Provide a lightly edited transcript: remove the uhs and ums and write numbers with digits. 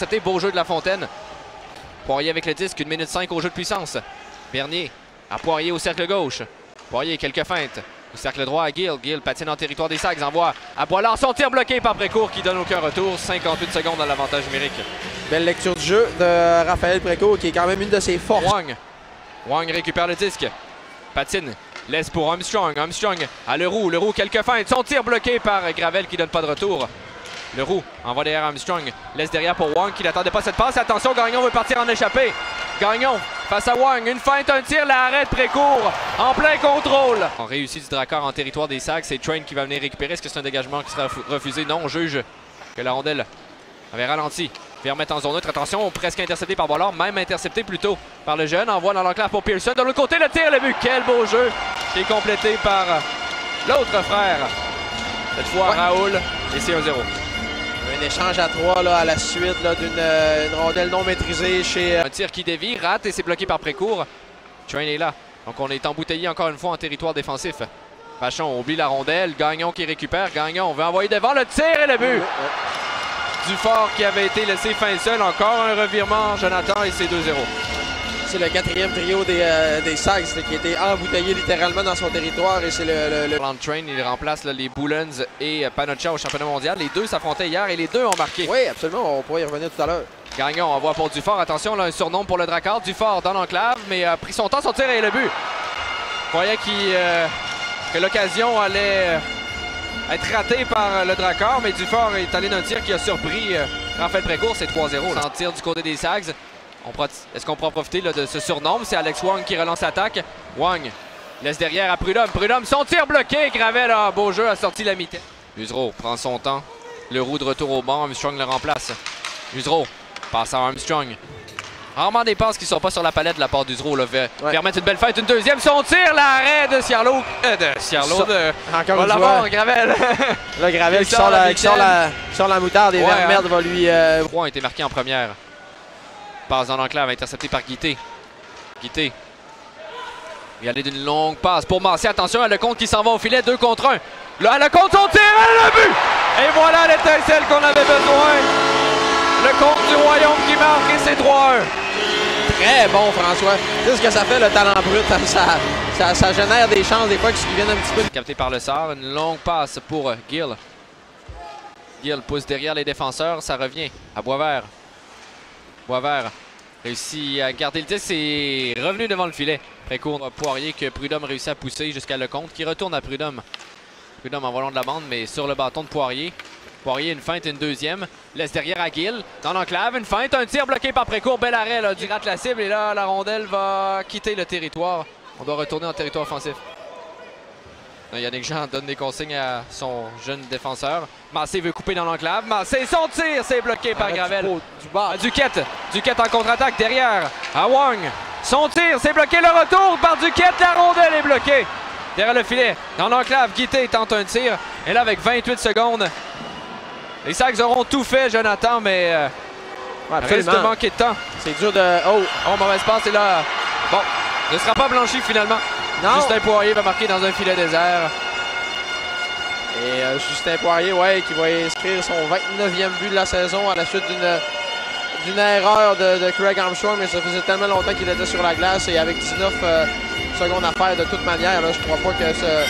intercepté. Beau jeu de La Fontaine. Poirier avec le disque, 1 minute 5 au jeu de puissance. Bernier à Poirier au cercle gauche. Poirier, quelques feintes. Au cercle droit à Gill. Gill patine en territoire des Sags. Envoie à Boilard. Son tir bloqué par Précourt qui donne aucun retour. 58 secondes dans l'avantage numérique. Belle lecture du jeu de Raphaël Précourt qui est quand même une de ses forces. Wang récupère le disque. Patine. Laisse pour Armstrong. Armstrong à Leroux. Leroux, quelques feintes. Son tir bloqué par Gravel qui donne pas de retour. Leroux envoie derrière Armstrong. Laisse derrière pour Wang qui n'attendait pas cette passe. Attention, Gagnon veut partir en échappée. Gagnon face à Wang. Une feinte, un tir, l'arrêt de Précourt en plein contrôle. On réussit du Drakkar en territoire des Sags. C'est Train qui va venir récupérer. Est-ce que c'est un dégagement qui sera refusé? Non, on juge que la rondelle avait ralenti. Fait remettre en zone neutre. Attention, presque intercepté par Boilard. Même intercepté plutôt par le jeune. Envoie dans l'enclave pour Pearson. De l'autre côté, le tir, le but. Quel beau jeu qui est complété par l'autre frère. Cette fois, Raoul. Et c'est 1-0. Un échange à 3 là, à la suite d'une rondelle non maîtrisée chez... Un tir qui dévie, rate et c'est bloqué par Précourt. Train est là. Donc on est embouteillé encore une fois en territoire défensif. Vachon oublie la rondelle. Gagnon qui récupère. Gagnon veut envoyer devant le tir et le but. Dufort qui avait été laissé fin seul. Encore un revirement, Jonathan, et c'est 2-0. C'est le quatrième trio des Sags qui était embouteillé littéralement dans son territoire et c'est le... Train, il remplace là, les Boulens et Panocha au championnat mondial. Les deux s'affrontaient hier et les deux ont marqué. Oui, absolument, on pourrait y revenir tout à l'heure. Gagnon envoie pour Dufort. Attention, là, un surnom pour le Drakkar. Dufort dans l'enclave, mais a pris son temps, son tir et le but. Croyait que l'occasion allait être ratée par le Drakkar, mais Dufort est allé d'un tir qui a surpris Raphaël Précourt. C'est 3-0. Sans tir du côté des Sags. Est-ce qu'on pourra profiter là, de ce surnom? C'est Alex Wang qui relance l'attaque. Wang laisse derrière à Prudhomme. Prudhomme, son tir bloqué. Gravel, beau jeu, a sorti la mi-temps. Usereau prend son temps. Leroux de retour au banc. Armstrong le remplace. Usereau passe à Armstrong. Rarement des passes qui ne sont pas sur la palette de la part d'Usereau. Permettre une belle fête. Une deuxième. Son tir, l'arrêt de Ciarlo. Encore une fois. Gravel. Là, Gravel qui sort la moutarde et Vermerde va lui... 3 a été marqué en première. Passe dans l'enclave, intercepté par Guité. Guité. Il y allait d'une longue passe pour Massé. Attention à Lecomte qui s'en va au filet, 2 contre 1. Là, Lecomte, son tir et le but! Et voilà l'étincelle qu'on avait besoin. Lecomte du Royaume qui marque et c'est 3-1. Très bon, François. Tu sais ce que ça fait, le talent brut. Ça génère des chances des fois qui viennent un petit peu. Capté par le Sar, une longue passe pour Gill. Gill pousse derrière les défenseurs, ça revient à Boisvert. Boisvert réussit à garder le disque et revenu devant le filet. Précourt Poirier que Prudhomme réussit à pousser jusqu'à Lecomte qui retourne à Prudhomme. Prudhomme en volant de la bande mais sur le bâton de Poirier. Poirier une feinte, une deuxième. Laisse derrière à Gill. Dans l'enclave, une feinte, un tir bloqué par Précourt. Bel arrêt là, du rate la cible et là la rondelle va quitter le territoire. On doit retourner en territoire offensif. Yannick Jean donne des consignes à son jeune défenseur. Massé veut couper dans l'enclave. Massé, son tir, c'est bloqué par Gravel. Duquette en contre-attaque derrière. À Wang. Son tir, c'est bloqué. Le retour par Duquette. La rondelle est bloquée. Derrière le filet. Dans l'enclave, Guité tente un tir. Et là, avec 28 secondes, les Sags auront tout fait, Jonathan, mais risque de manquer de temps. C'est dur de... Oh, mauvaise passe. Et là, bon, ne sera pas blanchi finalement. Non. Justin Poirier va marquer dans un filet désert. Et Justin Poirier, qui va inscrire son 29e but de la saison à la suite d'une erreur de Craig Armstrong. Mais ça faisait tellement longtemps qu'il était sur la glace et avec 19 secondes à faire de toute manière, là, je ne crois pas que ce...